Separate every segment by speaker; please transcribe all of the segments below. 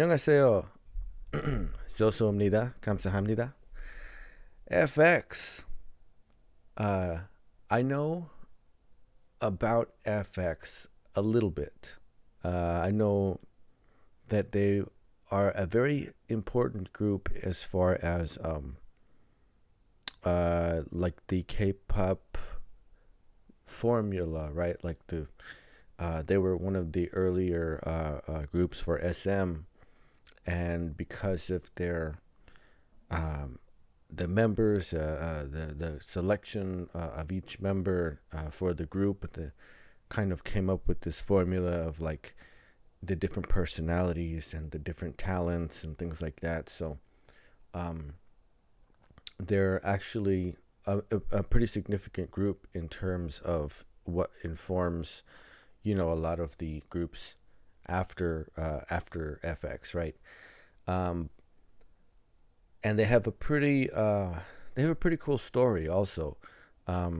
Speaker 1: 안녕하세요. 여보세요입니다. 감사합니다. FX. I know about FX a little bit. I know that they are a very important group as far as like the K-pop formula, right? Like they were one of the earlier groups for SM, and because of their the members, the selection of each member for the group, kind of came up with this formula of like the different personalities and the different talents and things like that. So they're actually a pretty significant group in terms of what informs, you know, a lot of the groups after FX, right? And they have a pretty cool story also. I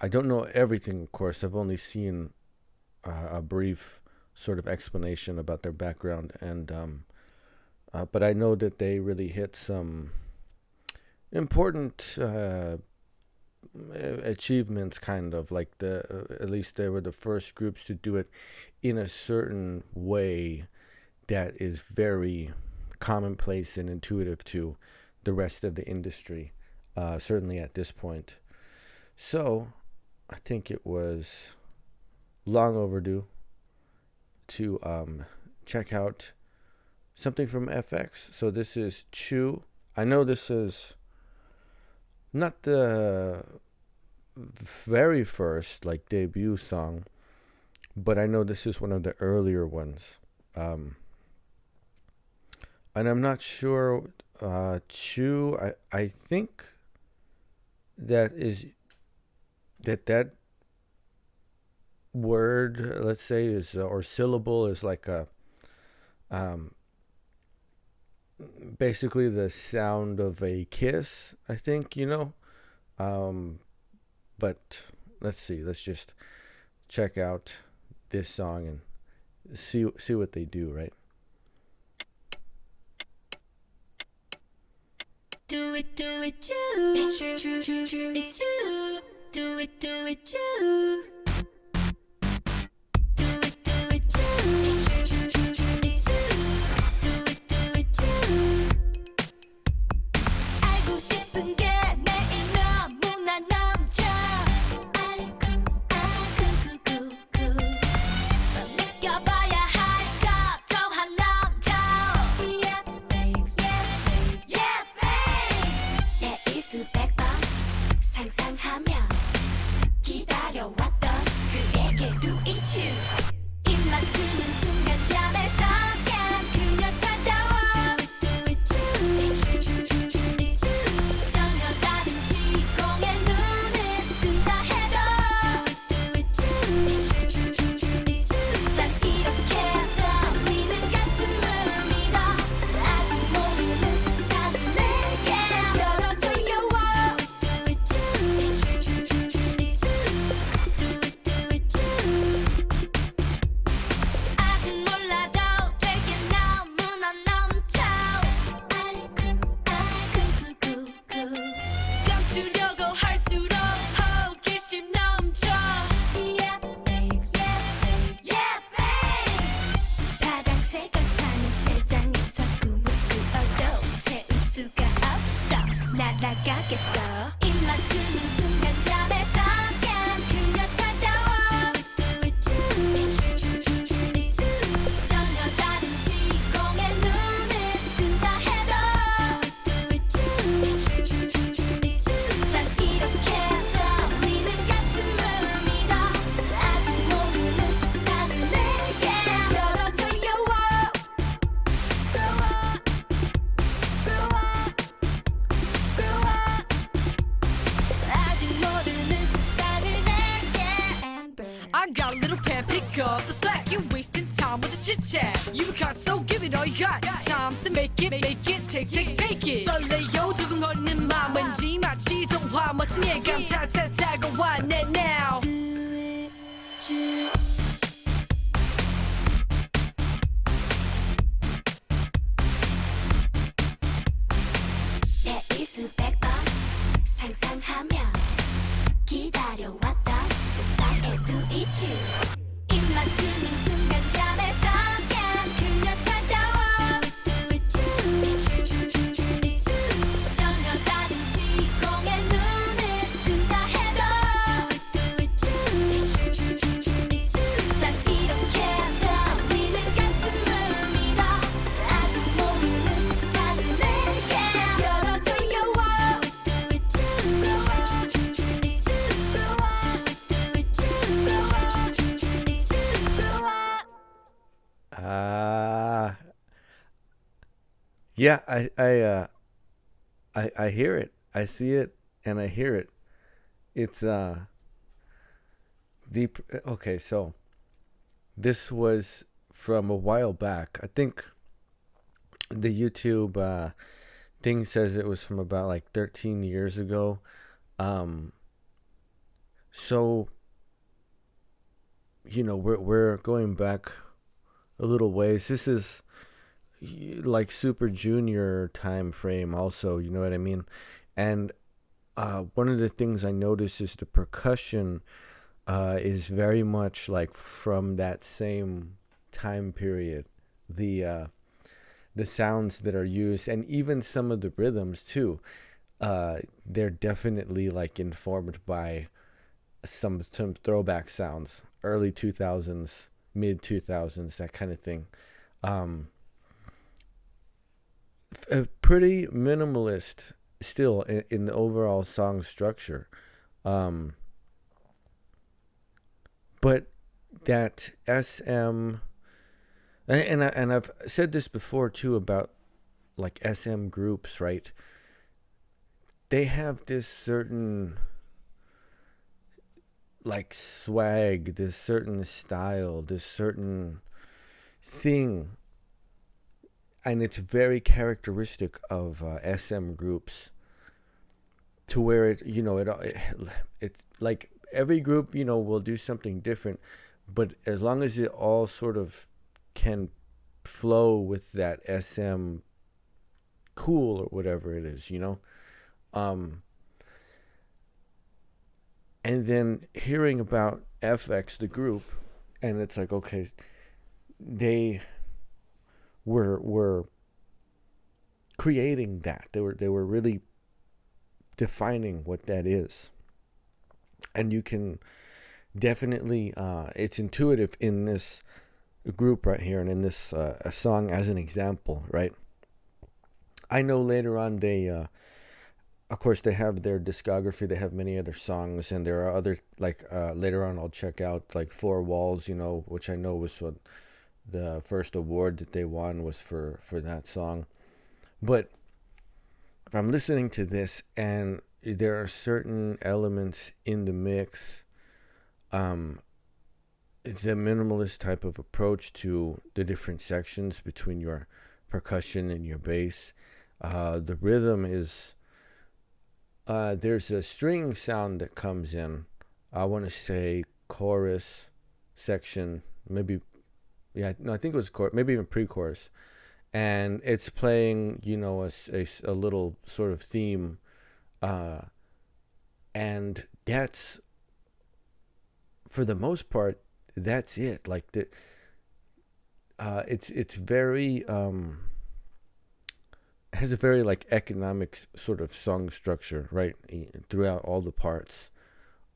Speaker 1: don't know everything, of course. I've only seen a brief sort of explanation about their background, and but I know that they really hit some important achievements, kind of like at least they were the first groups to do it in a certain way that is very commonplace and intuitive to the rest of the industry, certainly at this point. So I think it was long overdue to check out something from FX. So this is Chew. I know this is not the very first like debut song, but I know this is one of the earlier ones. And I'm not sure, Chew, I think that word, let's say, is or syllable is like a basically the sound of a kiss, I think, you know. But let's see, let's just check out this song and see what they do, right?
Speaker 2: Do it, do. It's true, it's true. Do it, do. Do it, do. It's true, it's true. Do it, do. 알고 싶은 게 매일 너무나 넘쳐. 느껴봐야 할 것 또한 넘쳐. Yeah, babe, yeah, babe. 내 수백 번 상상하며 기다려왔던 그에게 do it you. 입 맞추는 순간 잠에서 깬 그녀 찾아와. Do it, do it, 전혀 다른 시공에 눈을 뜬다 해도 do it, do. 난 이렇게 떨리는 가슴을 믿어. 아직 모르는 세상을 내게 열어줘요. Do it, do. 아직 몰라도 되게 너무나 넘쳐. 감추려고 할수록 호기심 넘쳐. Yeah, babe, yeah, babe. 파랑새가 사는 세상에서 꿈을 꾸어도 채울 수가 없어. 날아가겠어. 입 맞추는 순간 잠에서 깬 그녀 찾아와. Do it, do. 전혀 다른 시공에 눈을 뜬다 해도 do it, do. 난 이렇게 떨리는 가슴을 믿어. 아직 모르는 세상을 내게 열어줘요. Grow up, grow up, grow up. 아직 모르는 세상을 내게
Speaker 3: I got a little pen, pick up the slack. You wasting time with the chit chat. You got so give it all you got. Time to make it, take it. 설레요 두근거리는 맘 왠지 마치 동화 멋진 예감 다가와 내 now.
Speaker 2: do it, do. 항상 하면 기다려왔던 세상에 do it you 입 맞추는 순간 잠에서 깬 그녀 찾아와 전혀 다른 시공에 눈을 뜬다 해도 난 이렇게 떨리는 가슴을 밀어 아직 모르는 세상을 내게 열어줘요
Speaker 1: Yeah, I hear it. I see it and I hear it. It's deep. Okay, so this was from a while back. I think the YouTube thing says it was from about like 13 years ago. So you know, we're going back a little ways. This is like Super Junior time frame also, you know what I mean? And one of the things I notice is the percussion is very much like from that same time period. The sounds that are used and even some of the rhythms too, they're definitely like informed by some throwback sounds, early 2000s, mid 2000s, that kind of thing. Pretty minimalist still in the overall song structure, but that SM, and I've said this before too about like SM groups, right? They have this certain like swag, this certain style, this certain thing, and it's very characteristic of SM groups, to where it, you know, it's like every group, you know, will do something different, but as long as it all sort of can flow with that SM cool or whatever it is, you know. And then hearing about FX, the group, and it's like, okay, they were creating that. They were really defining what that is. And you can definitely, it's intuitive in this group right here and in this a song as an example, right? I know later on they, of course, they have their discography. They have many other songs, and there are other, like, later on I'll check out, like, Four Walls, you know, which I know was what the first award that they won was for that song. But if I'm listening to this and there are certain elements in the mix, the minimalist type of approach to the different sections between your percussion and your bass, the rhythm is, there's a string sound that comes in. I want to say chorus section, maybe, yeah, no, I think it was maybe even pre-chorus, and it's playing, you know, a little sort of theme, and that's, for the most part, that's it. Like it's very has a very like economic sort of song structure, right, throughout all the parts.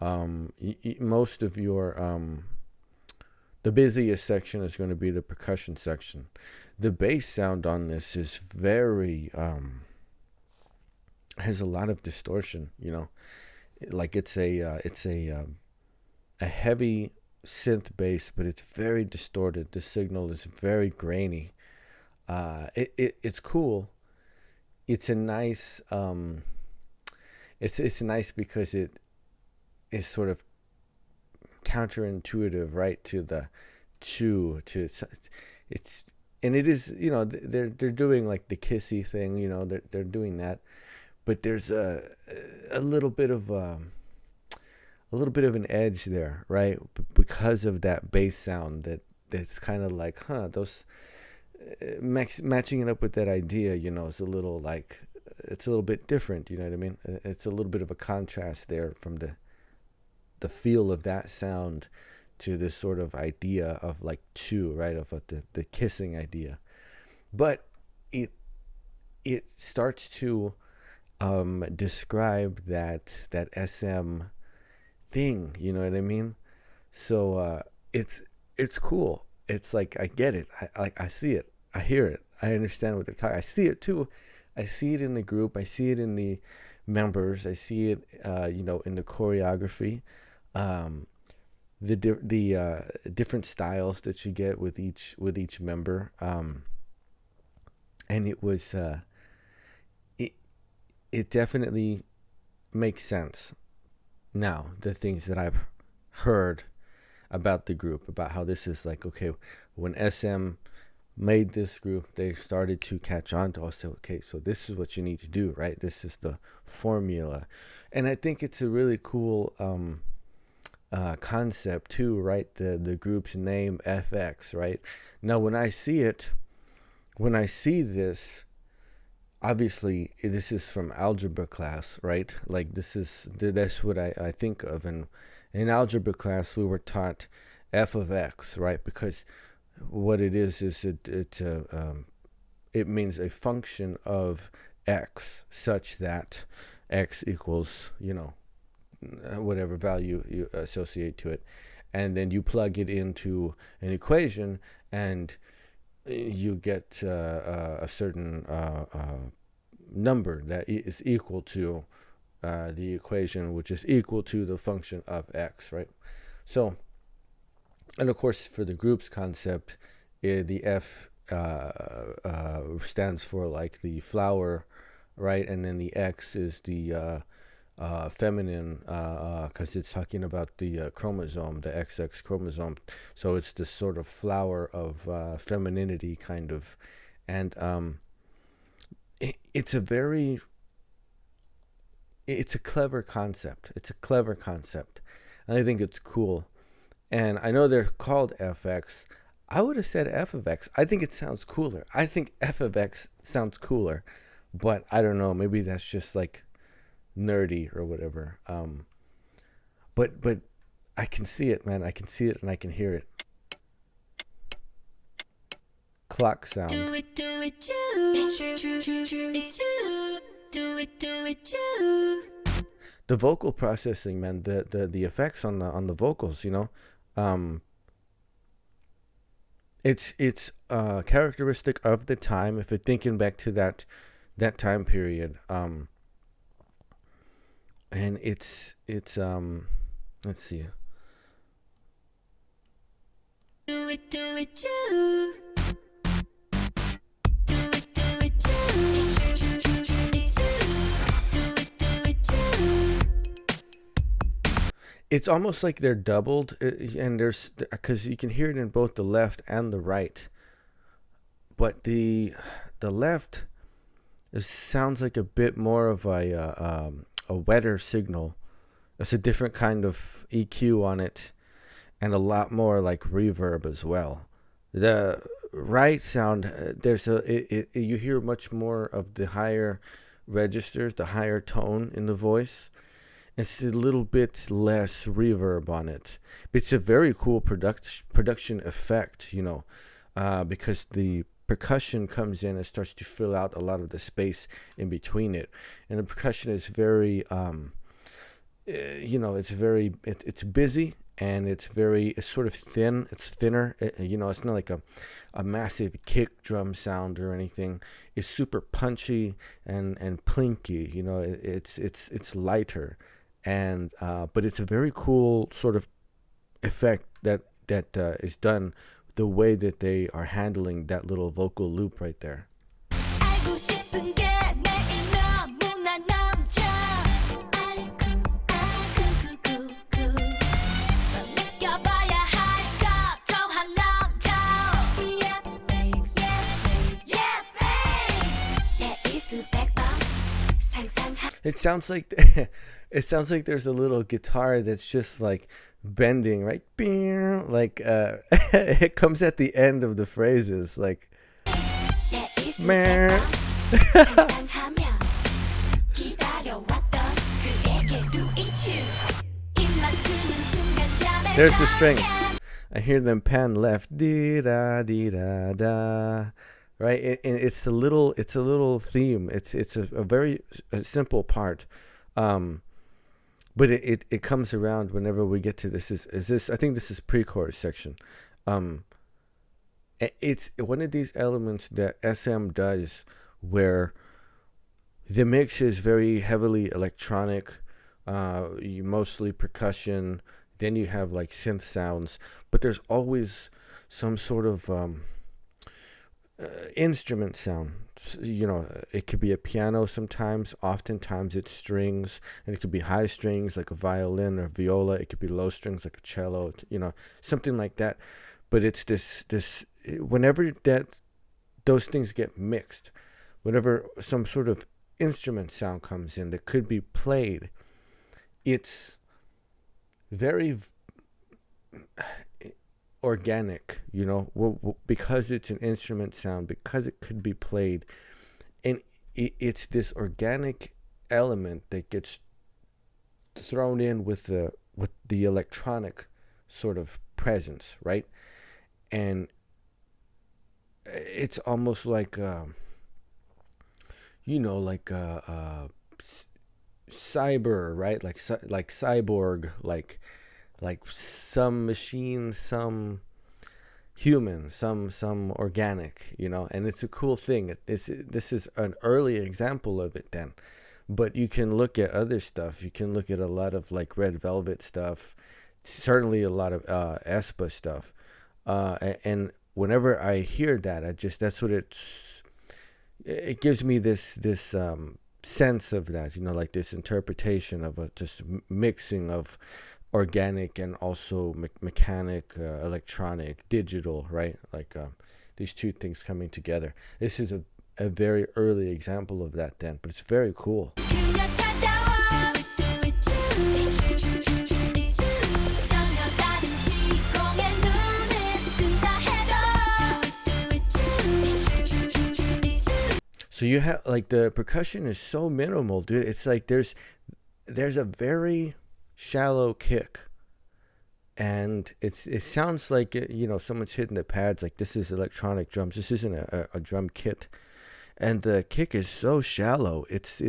Speaker 1: Most of your the busiest section is going to be the percussion section. The bass sound on this is very has a lot of distortion, you know, like it's a heavy synth bass, but it's very distorted. The signal is very grainy. It's cool. It's a nice it's nice because it is sort of counterintuitive, right, to the it's, and it is, you know, they're doing like the kissy thing, you know, they're doing that, but there's a little bit of an edge there, right, because of that bass sound that's kind of like, those matching it up with that idea, you know, is a little like it's a little bit different. You know what I mean? It's a little bit of a contrast there from the feel of that sound to this sort of idea of like chew, right? Of the kissing idea. But it starts to describe that SM thing, you know what I mean? So it's cool. It's like I get it. I see it. I hear it. I understand what they're talking. I see it too. I see it in the group. I see it in the members. I see it, in the choreography. The different styles that you get with each member. And it was it definitely makes sense now, the things that I've heard about the group, about how this is like, okay, when SM made this group, they started to catch on to also, okay, so this is what you need to do, right? This is the formula. And I think it's a really cool concept too, right? The group's name, FX, right? Now, when I see this, obviously this is from algebra class, right? Like that's what I think of. And in algebra class, we were taught f of x, right? Because what it is it means a function of x such that x equals, whatever value you associate to it. And then you plug it into an equation and you get a certain number that is equal to the equation, which is equal to the function of x, right? So, and of course, for the group's concept, the F stands for like the flower, right? And then the X is the feminine, because it's talking about the chromosome, the XX chromosome. So it's this sort of flower of femininity, kind of. And it's a clever concept. It's a clever concept. And I think it's cool. And I know they're called FX. I would have said F of X. I think it sounds cooler. I think F of X sounds cooler. But I don't know. Maybe that's just like nerdy or whatever. But I can see it, man. I can see it and I can hear it. Clock sound.
Speaker 2: Do it, do. It's true, it's true. Do it, do.
Speaker 1: The vocal processing, man. The effects on the vocals, It's characteristic of the time. If you're thinking back to that time period, and it's let's see.
Speaker 2: Do it, do. Do it, do. It's true, it's true. Do it, do.
Speaker 1: It's almost like they're doubled, and there's because you can hear it in both the left and the right. But the left sounds like a bit more of a wetter signal. It's a different kind of EQ on it, and a lot more like reverb as well. The right sound, you hear much more of the higher registers, the higher tone in the voice. It's a little bit less reverb on it. It's a very cool production effect, because the percussion comes in and starts to fill out a lot of the space in between it. And the percussion is very, it's busy, and it's sort of thin. It's thinner. It's not like a massive kick drum sound or anything. It's super punchy and plinky. It's lighter. And but it's a very cool sort of effect that is done the way that they are handling that little vocal loop right there.
Speaker 2: 알고 싶은 게 매일 너무나 넘쳐. 넌 느껴봐야 할 것 또한 넘쳐. Yeah, babe, yeah, babe. 내 이수백번 상상하.
Speaker 1: It sounds like there's a little guitar that's just like bending, right? Like it comes at the end of the phrases, like
Speaker 2: 내 이수백번 상상하며. 기다려왔던 그에게 루이츄 입 맞추는 순간 잠에
Speaker 1: There's the strings. I hear them pan left, dee da da, right? And it's a little theme. It's a very simple part, but it comes around whenever we get to this. Is this? I think this is pre-chorus section. It's one of these elements that SM does where the mix is very heavily electronic, mostly percussion. Then you have like synth sounds, but there's always some sort of instrument sound. You know, it could be a piano sometimes. Oftentimes it's strings, and it could be high strings like a violin or viola. It could be low strings like a cello, you know, something like that. But it's this whenever those things get mixed, whenever some sort of instrument sound comes in that could be played, it's very organic, you know, because it's an instrument sound, because it could be played, and it's this organic element that gets thrown in with the electronic sort of presence, right? And it's almost like you know, like cyber, right? Like cyborg, like some machine, some human, some organic, you know. And it's a cool thing. This is an early example of it then, but you can look at other stuff. You can look at a lot of like Red Velvet stuff, certainly a lot of aespa stuff, and whenever I hear that, that's what it gives me this sense of that, you know, like this interpretation of a just mixing of organic and also mechanic, electronic, digital, right? Like these two things coming together. This is a very early example of that then, but it's very cool. So you have like the percussion is so minimal, dude. It's like there's a very shallow kick, and it sounds like, you know, someone's hitting the pads. Like this is electronic drums. This isn't a drum kit, and the kick is so shallow. It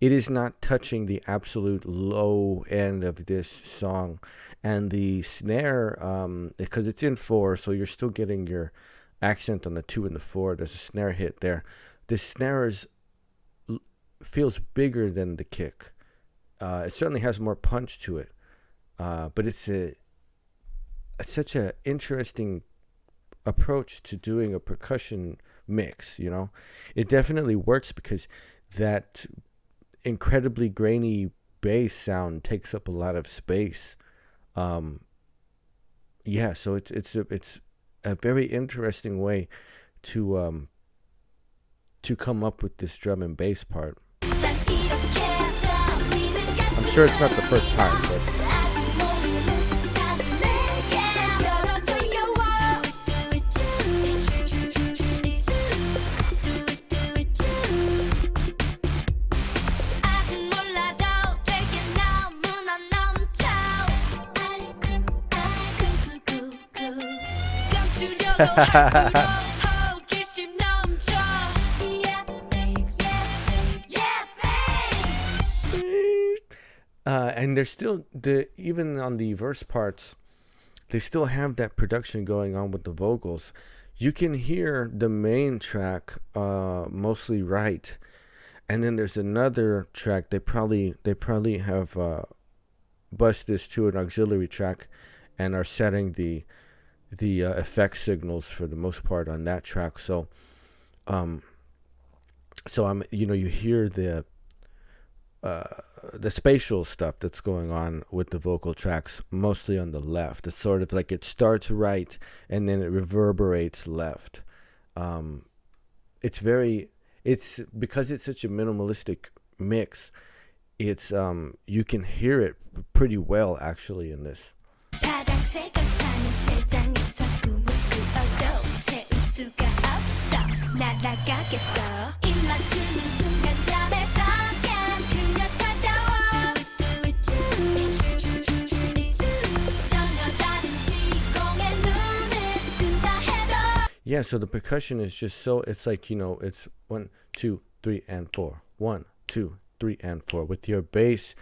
Speaker 1: is not touching the absolute low end of this song, and the snare, because it's in 4, so you're still getting your accent on the 2 and the 4. There's a snare hit there. The snare feels bigger than the kick. It certainly has more punch to it, but it's such an interesting approach to doing a percussion mix. You know, it definitely works because that incredibly grainy bass sound takes up a lot of space. Yeah, so it's a very interesting way to come up with this drum and bass part. I'm sure it's not the first time, but and there's still even on the verse parts, they still have that production going on with the vocals. You can hear the main track mostly right, and then there's another track. They probably have bust this to an auxiliary track and are setting the effect signals for the most part on that track. So I'm, you know, you hear the spatial stuff that's going on with the vocal tracks mostly on the left. It's sort of like it starts right and then it reverberates left. It's because it's such a minimalistic mix. It's you can hear it pretty well actually in this.
Speaker 2: 파란색을 사는 세상에서 꿈을 꾸어도 채울 수가 없어 날아가겠어 입 맞추는 순간
Speaker 1: yeah, so the percussion is just so, it's like, it's 1, 2, 3, and 4. 1, 2, 3, and 4, with your bass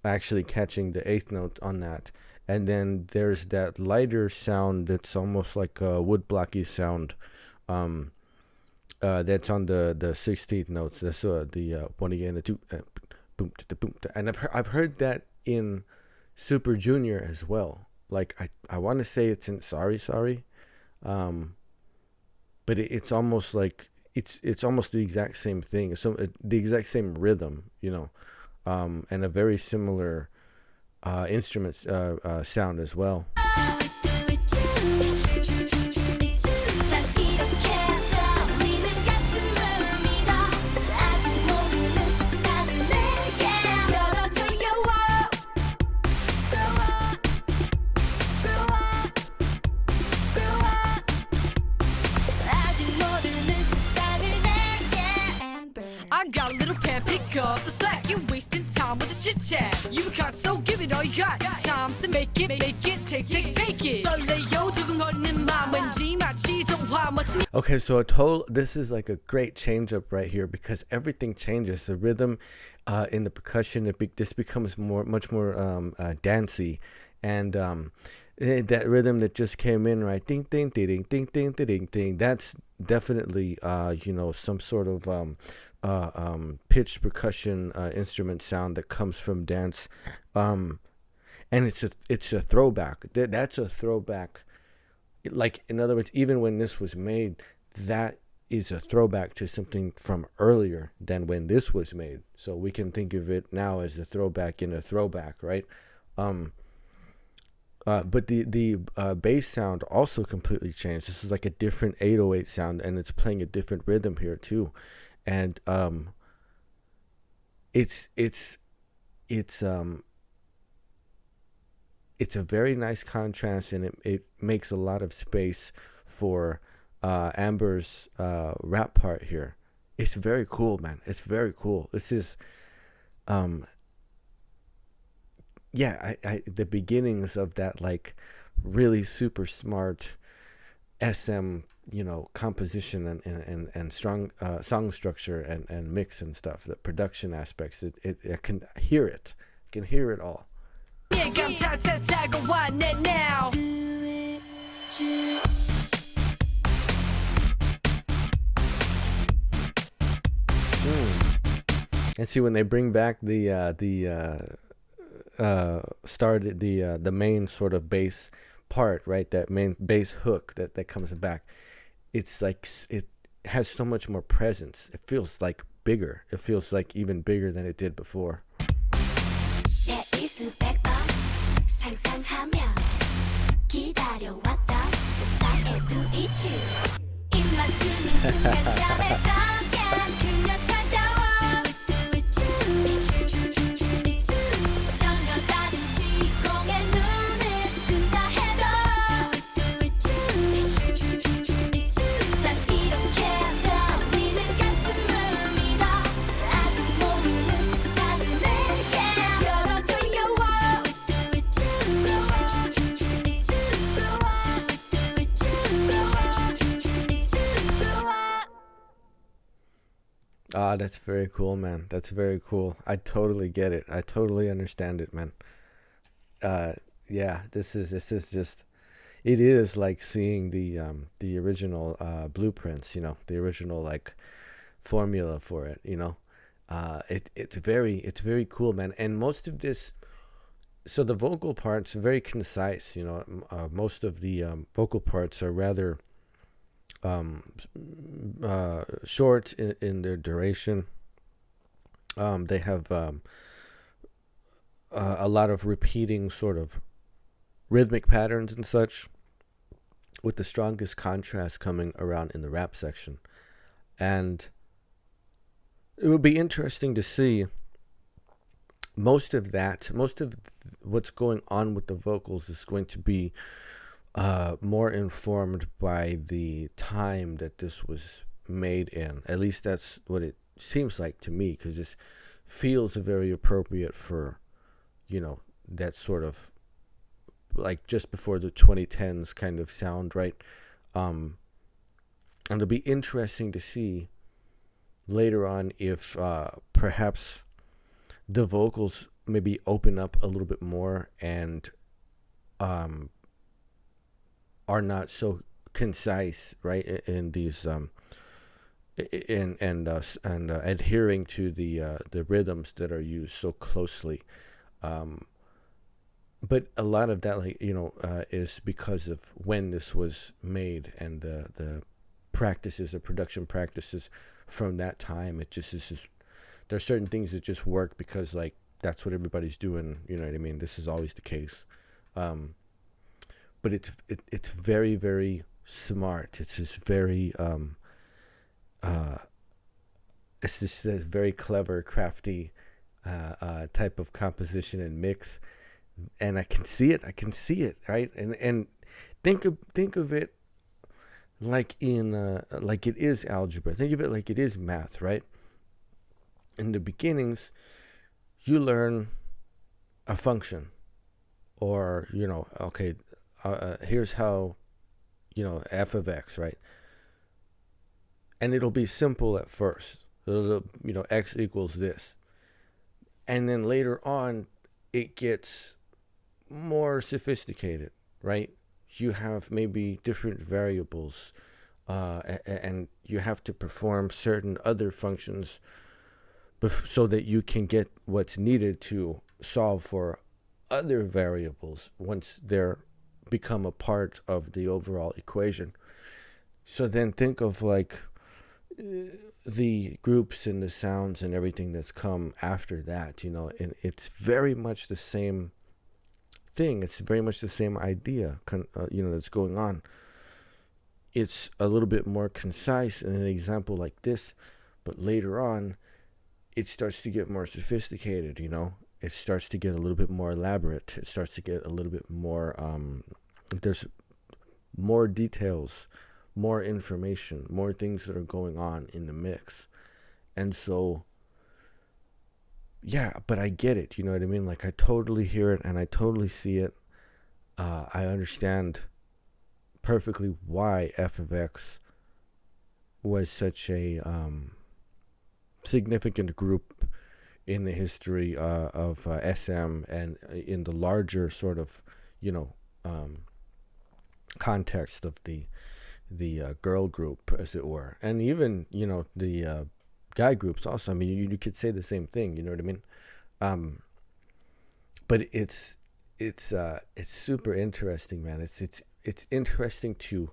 Speaker 1: actually catching the eighth note on that. And then there's that lighter sound that's almost like a woodblocky sound, that's on the 16th notes. That's the 1 again, the 2, boom, boom. And I've heard that in Super Junior as well. Like I want to say it's in Sorry, but it's almost like it's almost the exact same thing. So the exact same rhythm, and a very similar instrument sound as well.
Speaker 3: I got a little pen, pick up the slack. You wasting time with the chit chat. You got so give it all you got. Time to make it, take it. 설레요 두근거리는 마음 왠지 마치 동화 멋진.
Speaker 1: Okay, so this is like a great change up right here, because everything changes. The rhythm in the percussion, this becomes much more dancey, and that rhythm that just came in, right? Ding ding ding ding ding ding ding. That's definitely some sort of pitched percussion instrument sound that comes from dance, and it's a throwback. That's a throwback. Like, in other words, even when this was made, that is a throwback to something from earlier than when this was made. So we can think of it now as a throwback in a throwback, right? But the bass sound also completely changed. This is like a different 808 sound, and it's playing a different rhythm here too. And it's a very nice contrast, and it makes a lot of space for Amber's rap part here. It's very cool, man. It's very cool. This is the beginnings of that, like, really super smart SM, composition and strong song structure and mix and stuff. The production aspects, I can hear it. I can hear it all. And see, when they bring back the main sort of bass part, right? That main bass hook that comes back. It's like it has so much more presence. It feels like bigger. It feels like even bigger than it did before. Ah, that's very cool, man. That's very cool. I totally get it. I totally understand it, man. Yeah, this is just, it is like seeing the original blueprints, the original, like, formula for it, it's very cool, man. And most of this, so the vocal parts are very concise, most of the vocal parts are rather short in their duration. They have a lot of repeating sort of rhythmic patterns and such, with the strongest contrast coming around in the rap section. And it would be interesting to see most of what's going on with the vocals is going to be more informed by the time that this was made in. At least that's what it seems like to me, because this feels very appropriate for, that sort of, like, just before the 2010s kind of sound, right? And it'll be interesting to see later on if perhaps the vocals maybe open up a little bit more and are not so concise, right? In these adhering to the rhythms that are used so closely. But a lot of that, is because of when this was made and the practices, the production practices from that time. It just is. There are certain things that just work because that's what everybody's doing. You know what I mean? This is always the case. But it's very, very smart. It's just very it's just a very clever, crafty type of composition and mix. And I can see it, right? And think of it like like it is algebra. Think of it like it is math, right? In the beginnings, you learn a function, or here's how, f of x, right? And it'll be simple at first. It'll, x equals this, and then later on, it gets more sophisticated, right? You have maybe different variables, and you have to perform certain other functions so that you can get what's needed to solve for other variables once they're become a part of the overall equation. So then think of the groups and the sounds and everything that's come after that, and it's very much the same thing. It's very much the same idea, that's going on. It's a little bit more concise in an example like this, but later on, it starts to get more sophisticated, It starts to get a little bit more elaborate. It starts to get a little bit more, there's more details, more information, more things that are going on in the mix. And so, yeah, but I get it, you know what I mean? I totally hear it and I totally see it. I understand perfectly why f of x was such a significant group in the history of SM and in the larger sort of, context of the girl group, as it were. And even, the guy groups also. I mean, you could say the same thing, you know what I mean? But it's super interesting, man. It's interesting to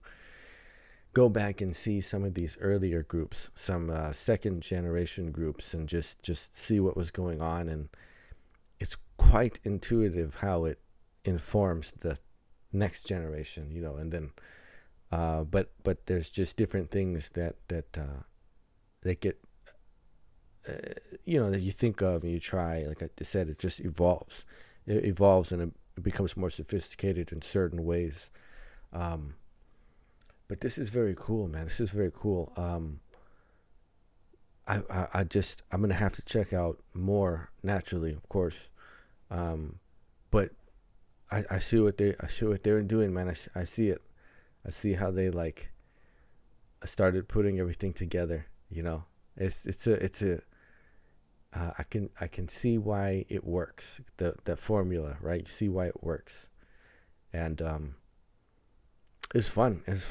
Speaker 1: go back and see some of these earlier groups, some second generation groups, and just see what was going on. And it's quite intuitive how it informs the next generation, and then but there's just different things that get that you think of and you try. Like I said, it just evolves. It evolves and it becomes more sophisticated in certain ways. But this is very cool, man. This is very cool. I'm gonna have to check out more, naturally, of course. But I see what they're doing, man. I see it. I see how they started putting everything together. I can see why it works. The formula, right? You see why it works, and it's fun. It's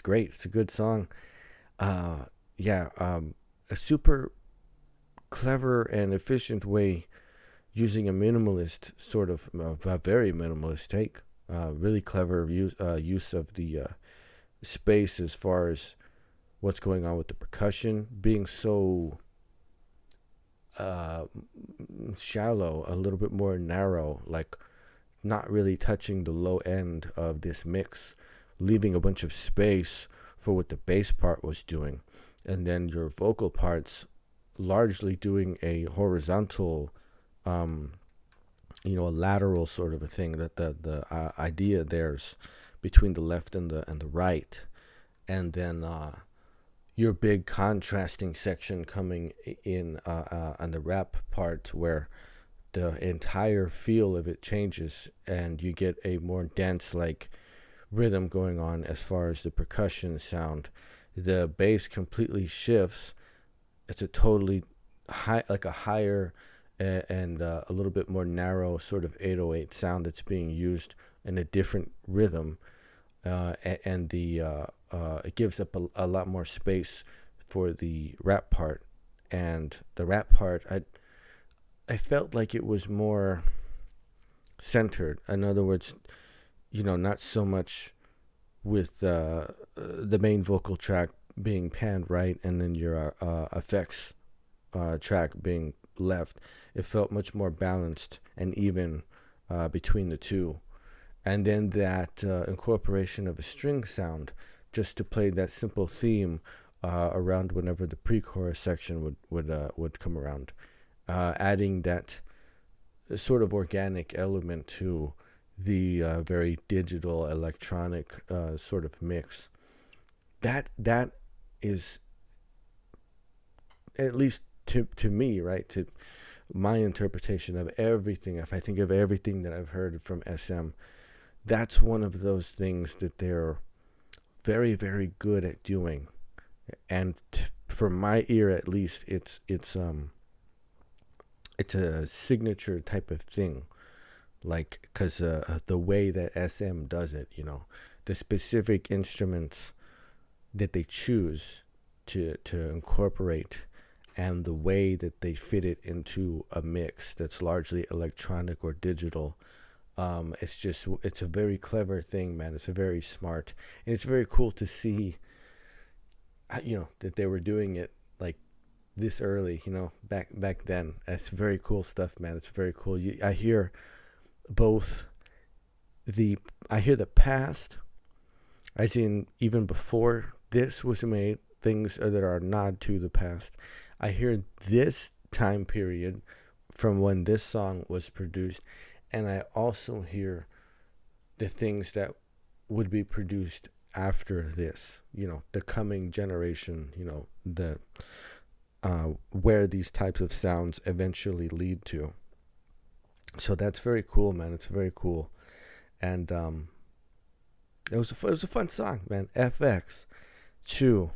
Speaker 1: great. It's a good song. A super clever and efficient way, using a minimalist sort of a very minimalist take. Really clever use of the space as far as what's going on with the percussion being so shallow, a little bit more narrow, not really touching the low end of this mix, leaving a bunch of space for what the bass part was doing, and then your vocal parts largely doing a horizontal, a lateral sort of a thing. That the idea there's between the left and the right, and then your big contrasting section coming in on the rap part, where the entire feel of it changes and you get a more dense, rhythm going on as far as the percussion sound. The bass completely shifts. It's a totally high, like a higher and a little bit more narrow sort of 808 sound that's being used in a different rhythm, and it gives up a lot more space for the rap part. And the rap part, I felt like it was more centered. In other words, not so much with the main vocal track being panned right and then your effects track being left. It felt much more balanced and even between the two. And then that incorporation of a string sound just to play that simple theme around whenever the pre-chorus section would come around, adding that sort of organic element to the very digital electronic sort of mix. That is, at least to me, right, to my interpretation of everything, if I think of everything that I've heard from SM, that's one of those things that they're very, very good at doing. And for my ear, at least, it's a signature type of thing, like, because the way that SM does it, the specific instruments that they choose to incorporate, and the way that they fit it into a mix that's largely electronic or digital. It's a very clever thing, man. It's a very smart, and it's very cool to see, that they were doing it like this early, back then. It's very cool stuff, man. It's very cool. I hear the past, as in even before this was made, things that are a nod to the past. I hear this time period from when this song was produced, and I also hear the things that would be produced after this, the coming generation, the where these types of sounds eventually lead to. So that's very cool, man. It's very cool. And it was a fun song, man. FX Chew.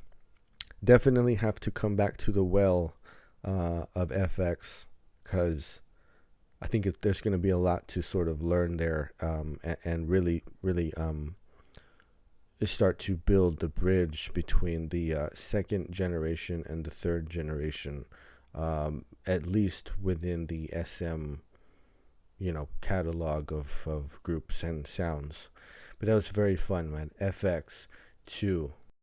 Speaker 1: Definitely have to come back to the well of FX, because I think there's going to be a lot to sort of learn there, and really start to build the bridge between the second generation and the third generation, at least within the SM, catalog of groups and sounds. But that was very fun, man. FX 2.